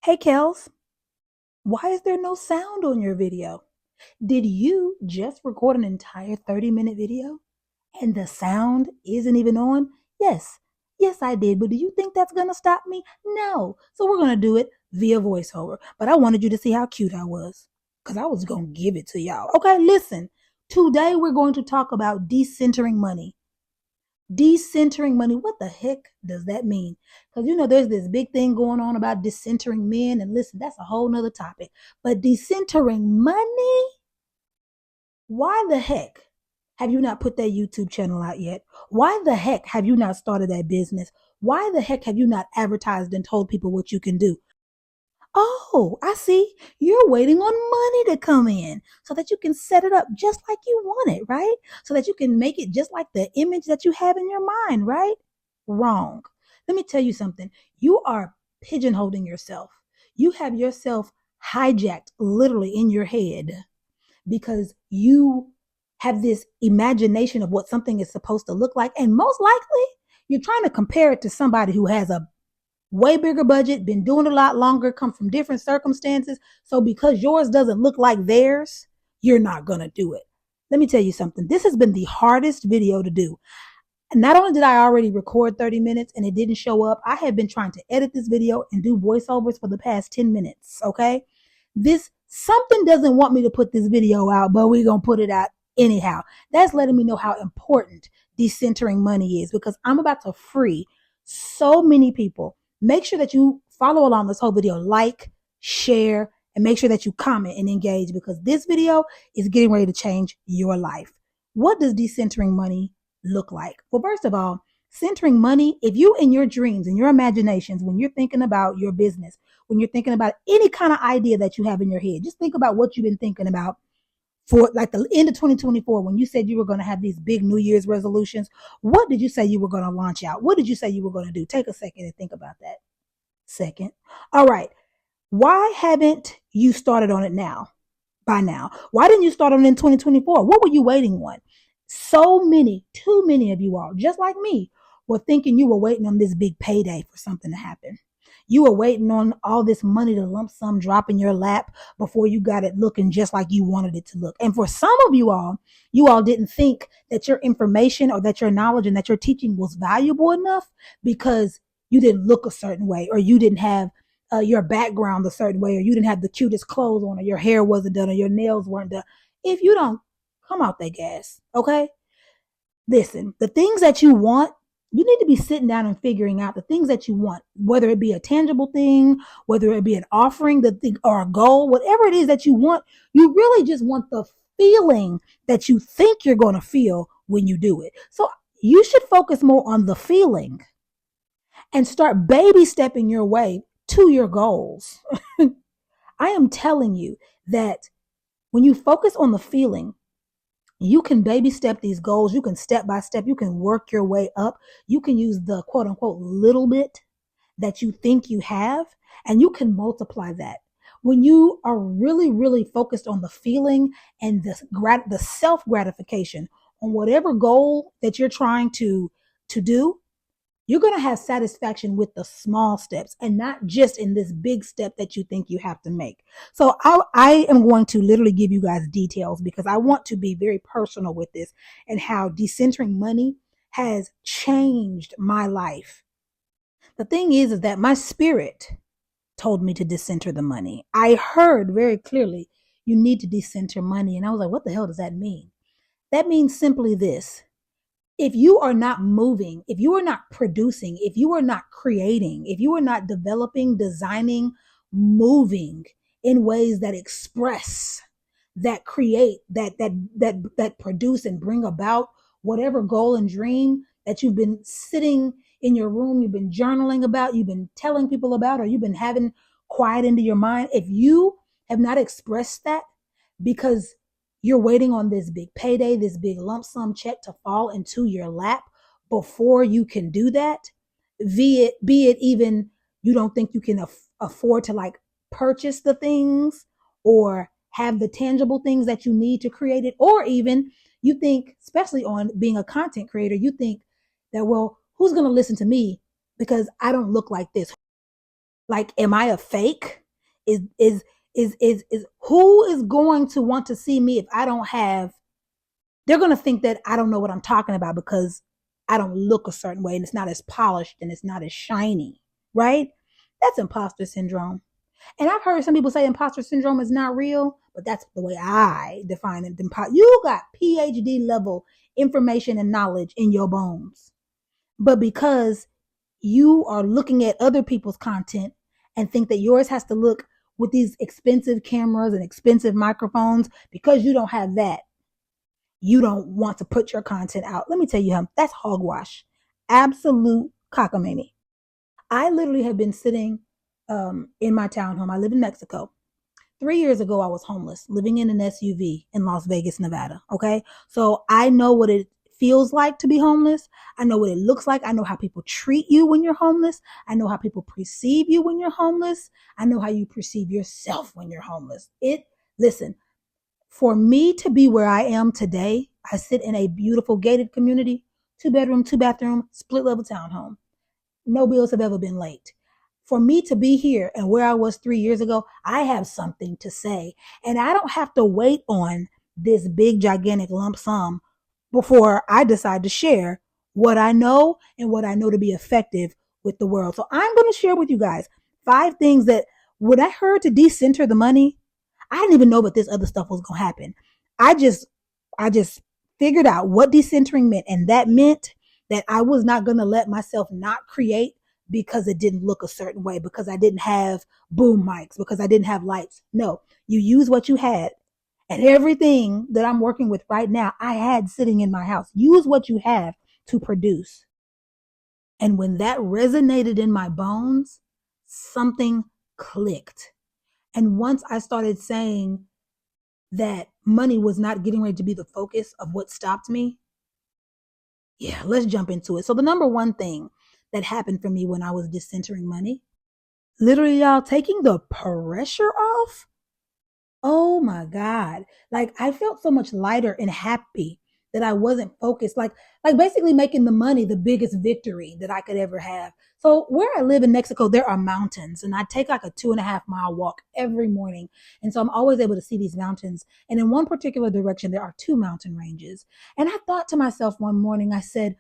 Hey, Kels, why is there no sound on your video? Did you just record an entire 30-minute video and the sound isn't even on? Yes, yes, I did. But do you think that's going to stop me? No. So we're going to do it via voiceover. But I wanted you to see how cute I was because I was going to give it to y'all. Okay, listen. Today we're going to talk about decentering money. Decentering money, what the heck does that mean? Because there's this big thing going on about decentering men, and listen, that's a whole nother topic. But decentering money, why the heck have you not put that YouTube channel out yet? Why the heck have you not started that business? Why the heck have you not advertised and told people what you can do? Oh, I see. You're waiting on money to come in so that you can set it up just like you want it, right? So that you can make it just like the image that you have in your mind, right? Wrong. Let me tell you something. You are pigeonholing yourself. You have yourself hijacked literally in your head because you have this imagination of what something is supposed to look like. And most likely, you're trying to compare it to somebody who has a way bigger budget, been doing it a lot longer, come from different circumstances. So because yours doesn't look like theirs, you're not going to do it. Let me tell you something. This has been the hardest video to do. And not only did I already record 30 minutes and it didn't show up, I have been trying to edit this video and do voiceovers for the past 10 minutes. Okay. Something doesn't want me to put this video out, but we're going to put it out anyhow. That's letting me know how important decentering money is because I'm about to free so many people. Make sure that you follow along this whole video, like, share, and make sure that you comment and engage because this video is getting ready to change your life. What does decentering money look like? Well, first of all, centering money, if you in your dreams and your imaginations, when you're thinking about your business, when you're thinking about any kind of idea that you have in your head, just think about what you've been thinking about for like the end of 2024, when you said you were going to have these big New Year's resolutions. What did you say you were going to launch out? What did you say you were going to do? Take a second and think about that. Second. All right. Why haven't you started on it now? By now? Why didn't you start on it in 2024? What were you waiting on? So many, too many of you all, just like me, were thinking you were waiting on this big payday for something to happen. You were waiting on all this money to lump sum drop in your lap before you got it looking just like you wanted it to look. And for some of you all didn't think that your information or that your knowledge and that your teaching was valuable enough because you didn't look a certain way or you didn't have your background a certain way or you didn't have the cutest clothes on or your hair wasn't done or your nails weren't done. If you don't, come out that gas, okay? Listen, the things that you want, you need to be sitting down and figuring out the things that you want, whether it be a tangible thing, whether it be an offering, the thing or a goal, whatever it is that you want, you really just want the feeling that you think you're going to feel when you do it. So you should focus more on the feeling and start baby stepping your way to your goals. I am telling you that when you focus on the feeling, you can baby step these goals. You can step by step. You can work your way up. You can use the quote unquote little bit that you think you have, and you can multiply that. When you are really, really focused on the feeling and the self gratification on whatever goal that you're trying to do, you're going to have satisfaction with the small steps and not just in this big step that you think you have to make. So I am going to literally give you guys details because I want to be very personal with this and how decentering money has changed my life. The thing is that my spirit told me to decenter the money. I heard very clearly, you need to decenter money. And I was like, what the hell does that mean? That means simply this. If you are not moving, if you are not producing, if you are not creating, if you are not developing, designing, moving in ways that express, that create, that produce and bring about whatever goal and dream that you've been sitting in your room, you've been journaling about, you've been telling people about, or you've been having quiet into your mind, if you have not expressed that because you're waiting on this big payday, this big lump sum check to fall into your lap before you can do that. Be it even you don't think you can afford to like purchase the things or have the tangible things that you need to create it, or even you think, especially on being a content creator, you think that, well, who's going to listen to me because I don't look like this? Like, am I a fake? Is who is going to want to see me if I don't have, they're going to think that I don't know what I'm talking about because I don't look a certain way and it's not as polished and it's not as shiny, right? That's imposter syndrome. And I've heard some people say imposter syndrome is not real, but that's the way I define it. You got PhD level information and knowledge in your bones. But because you are looking at other people's content and think that yours has to look with these expensive cameras and expensive microphones, because you don't have that, you don't want to put your content out. Let me tell you, that's hogwash. Absolute cockamamie. I literally have been sitting in my townhome. I live in Mexico. 3 years ago, I was homeless, living in an SUV in Las Vegas, Nevada. Okay. So I know what it feels like to be homeless. I know what it looks like. I know how people treat you when you're homeless. I know how people perceive you when you're homeless. I know how you perceive yourself when you're homeless. Listen, for me to be where I am today, I sit in a beautiful gated community, 2 bedroom, 2 bathroom, split level townhome. No bills have ever been late. For me to be here and where I was 3 years ago, I have something to say. And I don't have to wait on this big, gigantic lump sum before I decide to share what I know and what I know to be effective with the world. So I'm going to share with you guys 5 things that when I heard to decenter the money, I didn't even know that this other stuff was going to happen. I just figured out what decentering meant. And that meant that I was not going to let myself not create because it didn't look a certain way, because I didn't have boom mics, because I didn't have lights. No, you use what you had. And everything that I'm working with right now, I had sitting in my house. Use what you have to produce. And when that resonated in my bones, something clicked. And once I started saying that money was not getting ready to be the focus of what stopped me, yeah, let's jump into it. So the number one thing that happened for me when I was decentering money, literally, y'all, taking the pressure off. Oh my God. Like, I felt so much lighter and happy that I wasn't focused, like basically making the money the biggest victory that I could ever have. So where I live in Mexico, there are mountains, and I take like a 2.5 mile walk every morning. And so I'm always able to see these mountains. And in one particular direction, there are 2 mountain ranges. And I thought to myself one morning, I said,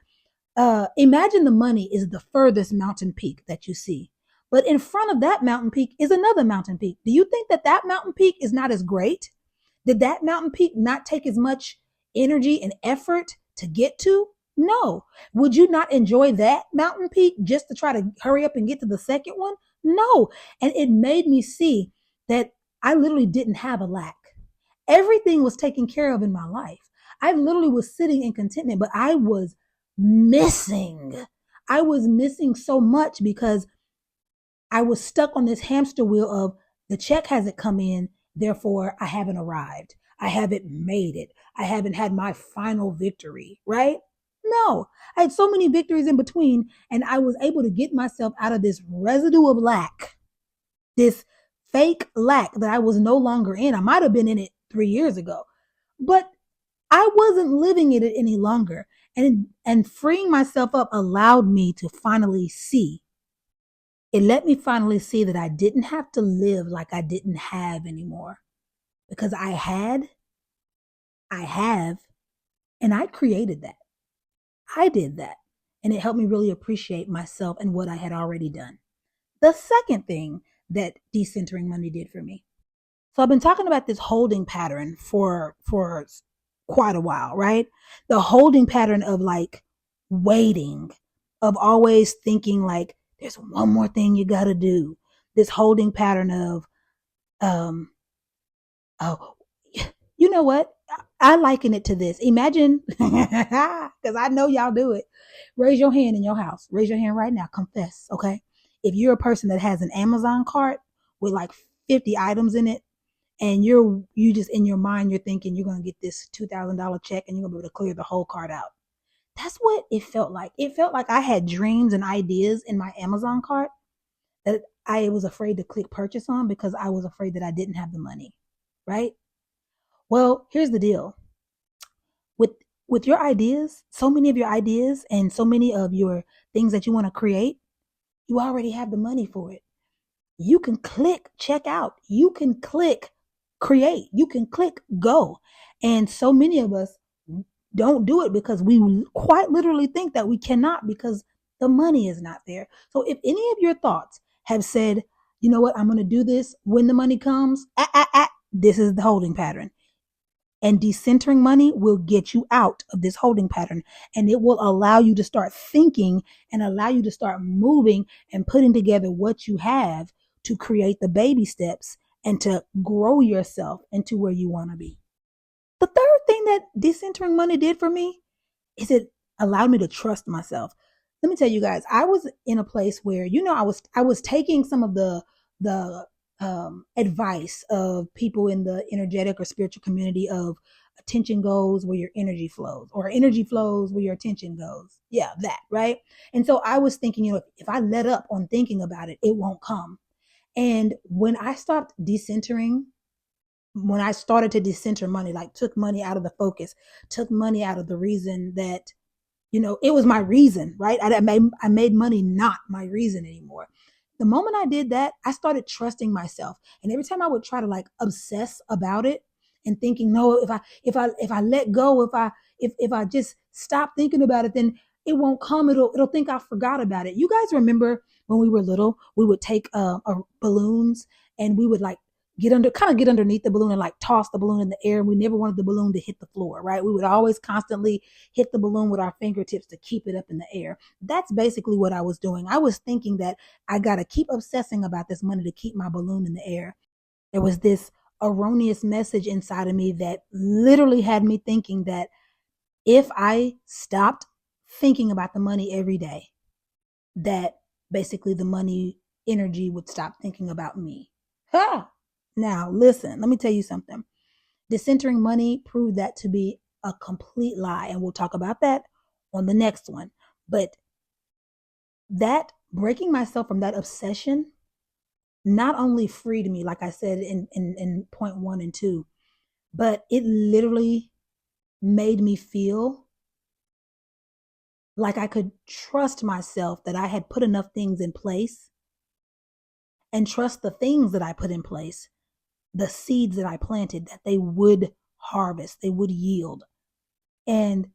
imagine the money is the furthest mountain peak that you see. But in front of that mountain peak is another mountain peak. Do you think that that mountain peak is not as great? Did that mountain peak not take as much energy and effort to get to? No. Would you not enjoy that mountain peak just to try to hurry up and get to the second one? No. And it made me see that I literally didn't have a lack. Everything was taken care of in my life. I literally was sitting in contentment, but I was missing. I was missing so much because I was stuck on this hamster wheel of the check hasn't come in, therefore I haven't arrived. I haven't made it. I haven't had my final victory, right? No, I had so many victories in between, and I was able to get myself out of this residue of lack, this fake lack that I was no longer in. I might have been in it 3 years ago, but I wasn't living in it any longer. And freeing myself up allowed me to finally see. It let me finally see that I didn't have to live like I didn't have anymore, because I have, and I created that. I did that. And it helped me really appreciate myself and what I had already done. The second thing that decentering money did for me. So I've been talking about this holding pattern for quite a while, right? The holding pattern of like waiting, of always thinking like there's one more thing you got to do. This holding pattern of oh, you know what? I liken it to this. Imagine, because I know y'all do it. Raise your hand in your house. Raise your hand right now. Confess, okay? If you're a person that has an Amazon cart with like 50 items in it, and you just in your mind you're thinking you're gonna get this $2,000 check and you're gonna be able to clear the whole cart out. That's what it felt like. It felt like I had dreams and ideas in my Amazon cart that I was afraid to click purchase on because I was afraid that I didn't have the money, right? Well, here's the deal. With your ideas, so many of your ideas and so many of your things that you want to create, you already have the money for it. You can click check out. You can click create. You can click go. And so many of us don't do it because we quite literally think that we cannot because the money is not there. So if any of your thoughts have said, you know what, I'm going to do this when the money comes, this is the holding pattern. And decentering money will get you out of this holding pattern, and it will allow you to start thinking and allow you to start moving and putting together what you have to create the baby steps and to grow yourself into where you want to be. The third thing that decentering money did for me is it allowed me to trust myself. Let me tell you guys, I was in a place where, I was taking some of the advice of people in the energetic or spiritual community of attention goes where your energy flows, or energy flows where your attention goes. Yeah, that, right? And so I was thinking, if I let up on thinking about it, it won't come. And when I stopped decentering, when I started to decenter money, like took money out of the focus, took money out of the reason that, it was my reason, right? I made money not my reason anymore. The moment I did that, I started trusting myself. And every time I would try to like obsess about it and thinking, no, if I let go, if I just stop thinking about it, then it won't come. It'll think I forgot about it. You guys remember when we were little, we would take balloons and we would like get underneath the balloon and like toss the balloon in the air. And we never wanted the balloon to hit the floor, right? We would always constantly hit the balloon with our fingertips to keep it up in the air. That's basically what I was doing. I was thinking that I got to keep obsessing about this money to keep my balloon in the air. There was this erroneous message inside of me that literally had me thinking that if I stopped thinking about the money every day, that basically the money energy would stop thinking about me. Ha! Now, listen, let me tell you something. Decentering money proved that to be a complete lie, and we'll talk about that on the next one. But that breaking myself from that obsession not only freed me, like I said in point 1 and 2, but it literally made me feel like I could trust myself that I had put enough things in place and trust the things that I put in place, the seeds that I planted, that they would harvest, they would yield. And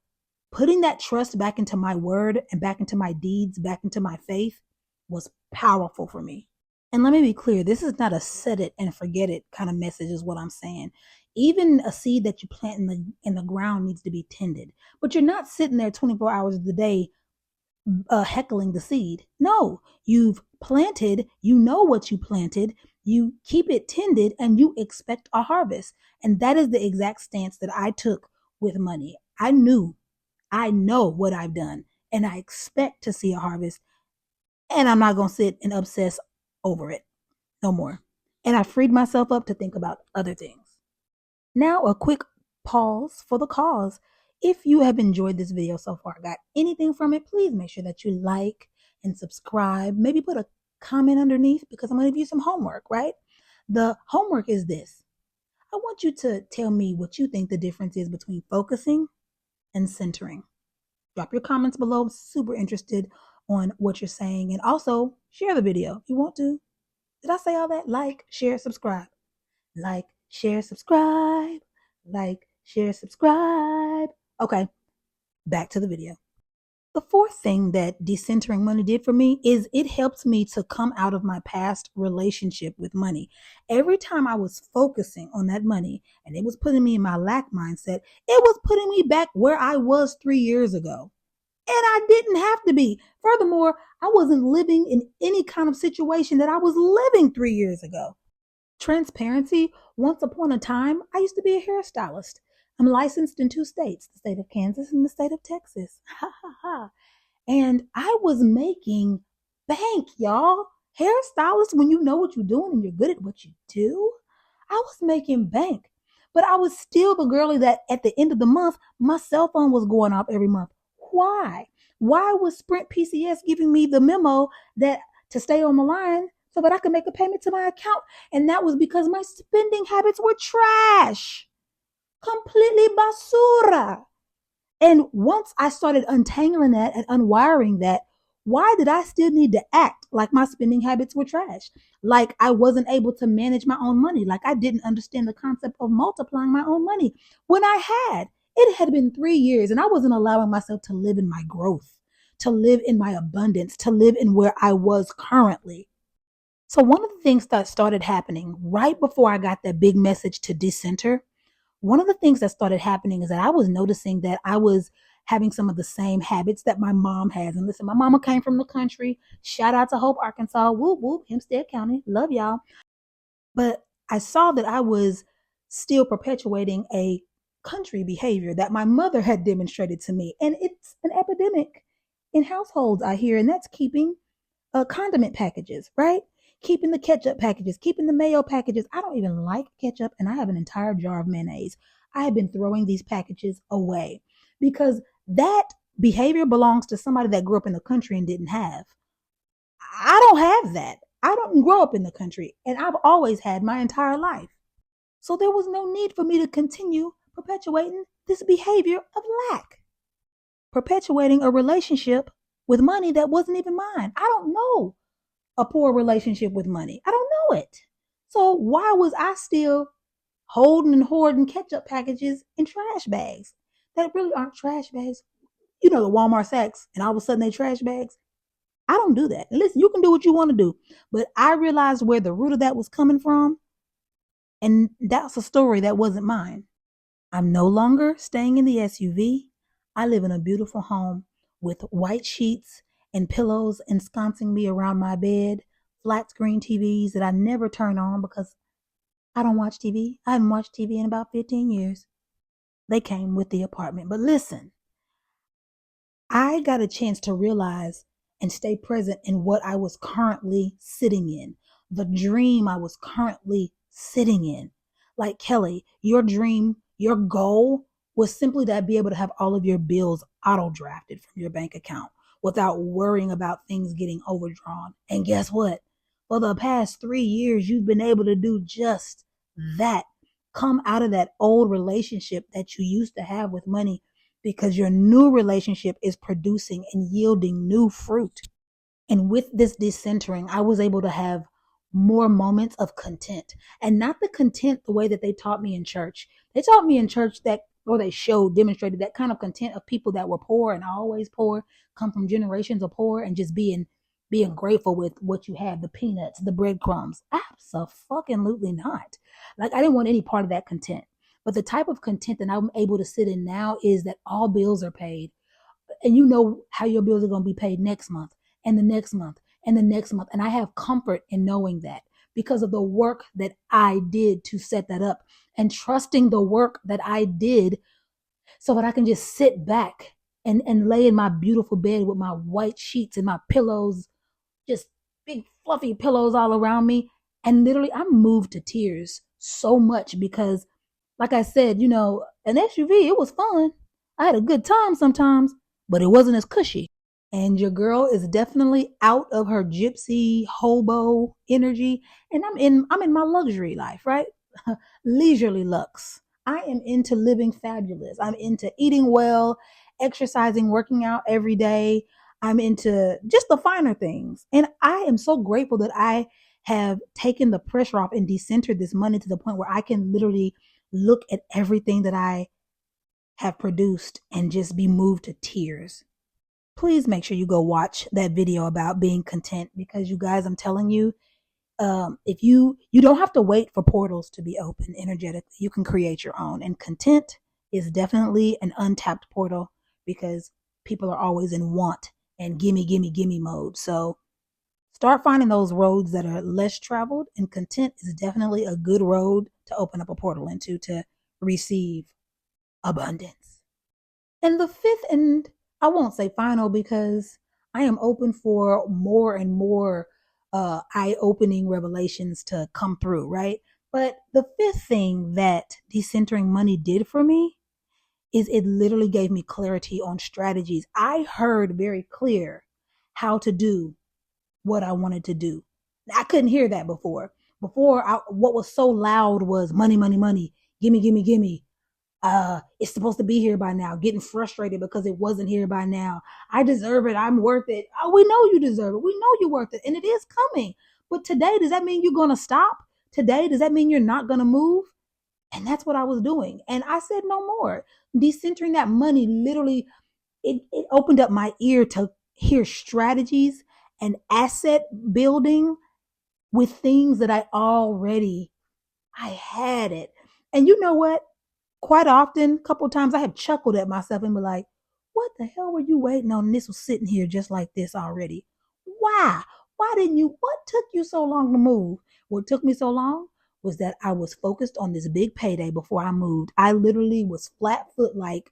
putting that trust back into my word and back into my deeds, back into my faith was powerful for me. And let me be clear, this is not a set it and forget it kind of message is what I'm saying. Even a seed that you plant in the ground needs to be tended, but you're not sitting there 24 hours of the day heckling the seed. No, you've planted, you know what you planted, you keep it tended, and you expect a harvest. And that is the exact stance that I took with money. I know what I've done, and I expect to see a harvest, and I'm not going to sit and obsess over it no more. And I freed myself up to think about other things. Now, a quick pause for the cause. If you have enjoyed this video so far, got anything from it, please make sure that you like and subscribe. Maybe put a comment underneath because I'm going to give you some homework, right? The homework is this. I want you to tell me what you think the difference is between focusing and centering. Drop your comments below. I'm super interested on what you're saying. And also, share the video if you want to. Did I say all that? Like, share, subscribe. Like, share, subscribe. Like, share, subscribe. Okay, back to the video. The fourth thing that decentering money did for me is it helped me to come out of my past relationship with money. Every time I was focusing on that money and it was putting me in my lack mindset, it was putting me back where I was 3 years ago. And I didn't have to be. Furthermore, I wasn't living in any kind of situation that I was living 3 years ago. Transparency, once upon a time, I used to be a hairstylist. I'm licensed in 2 states, the state of Kansas and the state of Texas. Ha ha ha. And I was making bank, y'all. Hairstylist, when you know what you're doing and you're good at what you do, I was making bank. But I was still the girlie that at the end of the month, my cell phone was going off every month. Why? Why was Sprint PCS giving me the memo that to stay on the line so that I could make a payment to my account? And that was because my spending habits were trash. Completely basura. And once I started untangling that and unwiring that, Why did I still need to act like my spending habits were trash? Like I wasn't able to manage my own money, like I didn't understand the concept of multiplying my own money when I had. It had been 3 years and I wasn't allowing myself to live in my growth, to live in my abundance, to live in where I was currently. So, one of the things that started happening right before I got that big message to decenter, one of the things that started happening is that I was noticing that I was having some of the same habits that my mom has. And listen, my mama came from the country. Shout out to Hope, Arkansas. Whoop, whoop, Hempstead County. Love y'all. But I saw that I was still perpetuating a country behavior that my mother had demonstrated to me. And it's an epidemic in households, I hear, and that's keeping condiment packages, right? Keeping the ketchup packages, keeping the mayo packages. I don't even like ketchup, and I have an entire jar of mayonnaise. I have been throwing these packages away because that behavior belongs to somebody that grew up in the country and didn't have. I don't have that. I don't grow up in the country, and I've always had my entire life. So there was no need for me to continue perpetuating this behavior of lack, perpetuating a relationship with money that wasn't even mine. I don't know a poor relationship with money. I don't know it. So why was I still holding and hoarding ketchup packages in trash bags that really aren't trash bags? You know, the Walmart sacks, and all of a sudden they trash bags. I don't do that. And listen, you can do what you want to do, but I realized where the root of that was coming from, and that's a story that wasn't mine. I'm no longer staying in the SUV. I live in a beautiful home with white sheets and pillows ensconcing me around my bed, flat screen TVs that I never turn on because I don't watch TV. I haven't watched TV in about 15 years. They came with the apartment. But listen, I got a chance to realize and stay present in what I was currently sitting in, the dream I was currently sitting in. Like Kelly, your dream, your goal was simply to be able to have all of your bills auto drafted from your bank account without worrying about things getting overdrawn. And guess what? For the past 3 years, you've been able to do just that. Come out of that old relationship that you used to have with money because your new relationship is producing and yielding new fruit. And with this decentering, I was able to have more moments of content, and not the content the way that they taught me in church. They taught me in church that, or they showed, demonstrated that kind of content of people that were poor and always poor, come from generations of poor, and just being grateful with what you have, the peanuts, the breadcrumbs. Absolutely not. Like I didn't want any part of that content. But the type of content that I'm able to sit in now is that all bills are paid, and you know how your bills are going to be paid next month and the next month and the next month. And I have comfort in knowing that because of the work that I did to set that up, and trusting the work that I did so that I can just sit back and lay in my beautiful bed with my white sheets and my pillows, just big fluffy pillows all around me. And literally I'm moved to tears so much because, like I said, you know, an SUV, it was fun. I had a good time sometimes, but it wasn't as cushy. And your girl is definitely out of her gypsy hobo energy, and I'm in my luxury life, right? Leisurely lux. I am into living fabulous. I'm into eating well, exercising, working out every day. I'm into just the finer things. And I am so grateful that I have taken the pressure off and decentered this money to the point where I can literally look at everything that I have produced and just be moved to tears. Please make sure you go watch that video about being content, because you guys, I'm telling you, if you don't have to wait for portals to be open energetically, you can create your own. And content is definitely an untapped portal because people are always in want and gimme, gimme, gimme mode. So start finding those roads that are less traveled, and content is definitely a good road to open up a portal into to receive abundance. And the fifth, and I won't say final because I am open for more and more eye opening revelations to come through, right? But the fifth thing that decentering money did for me is it literally gave me clarity on strategies. I heard very clear how to do what I wanted to do. I couldn't hear that before. What was so loud was money, money, money, gimme, gimme, gimme. It's supposed to be here by now, getting frustrated because it wasn't here by now. I deserve it. I'm worth it. Oh, we know you deserve it. We know you're worth it. And it is coming. But today, does that mean you're going to stop? Today, does that mean you're not going to move? And that's what I was doing. And I said no more. Decentering that money literally, it opened up my ear to hear strategies and asset building with things that I had it. And you know what? Quite often, a couple of times I have chuckled at myself and be like, what the hell were you waiting on? And this was sitting here just like this already. Why? What took you so long to move? What took me so long was that I was focused on this big payday before I moved. I literally was flat foot like,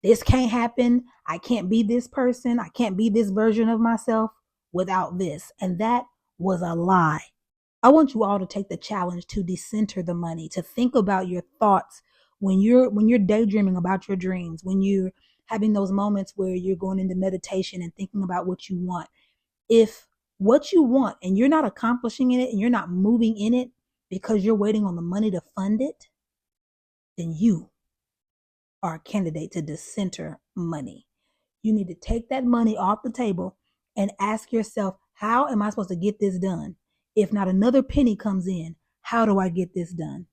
this can't happen. I can't be this person. I can't be this version of myself without this. And that was a lie. I want you all to take the challenge to decenter the money, to think about your thoughts when you're daydreaming about your dreams, when you're having those moments where you're going into meditation and thinking about what you want. If what you want and you're not accomplishing it and you're not moving in it because you're waiting on the money to fund it, then you are a candidate to decenter money. You need to take that money off the table and ask yourself, how am I supposed to get this done? If not another penny comes in, how do I get this done?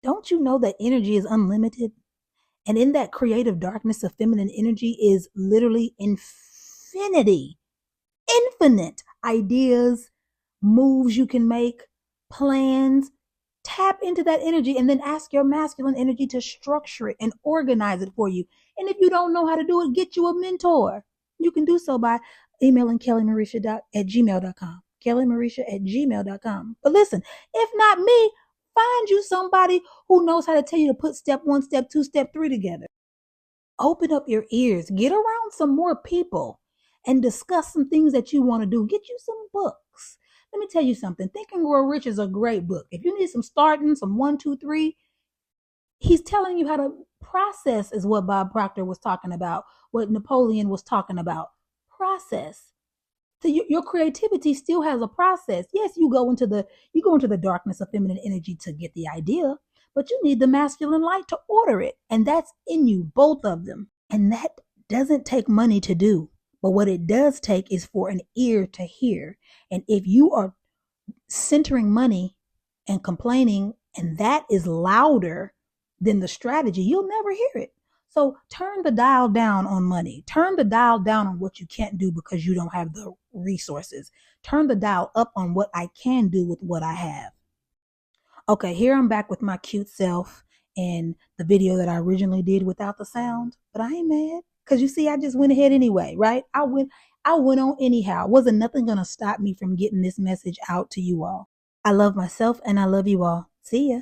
Don't you know that energy is unlimited? And in that creative darkness of feminine energy is literally infinity, infinite ideas, moves you can make, plans. Tap into that energy and then ask your masculine energy to structure it and organize it for you. And if you don't know how to do it, get you a mentor. You can do so by emailing KellyMaresha@gmail.com. KellyMaresha@gmail.com. But listen, if not me, find you somebody who knows how to tell you to put step 1, step 2, step 3 together. Open up your ears, get around some more people and discuss some things that you want to do. Get you some books. Let me tell you something. Think and Grow Rich is a great book. If you need some starting, some 1, 2, 3, he's telling you how to process is what Bob Proctor was talking about, what Napoleon was talking about. Process. So your creativity still has a process. Yes, you go into the darkness of feminine energy to get the idea, but you need the masculine light to order it. And that's in you, both of them. And that doesn't take money to do. But what it does take is for an ear to hear. And if you are centering money and complaining, and that is louder than the strategy, you'll never hear it. So turn the dial down on money. Turn the dial down on what you can't do because you don't have the resources. Turn the dial up on what I can do with what I have. Okay, here I'm back with my cute self and the video that I originally did without the sound, but I ain't mad. Because you see, I just went ahead anyway, right? I went on anyhow. Wasn't nothing going to stop me from getting this message out to you all. I love myself and I love you all. See ya.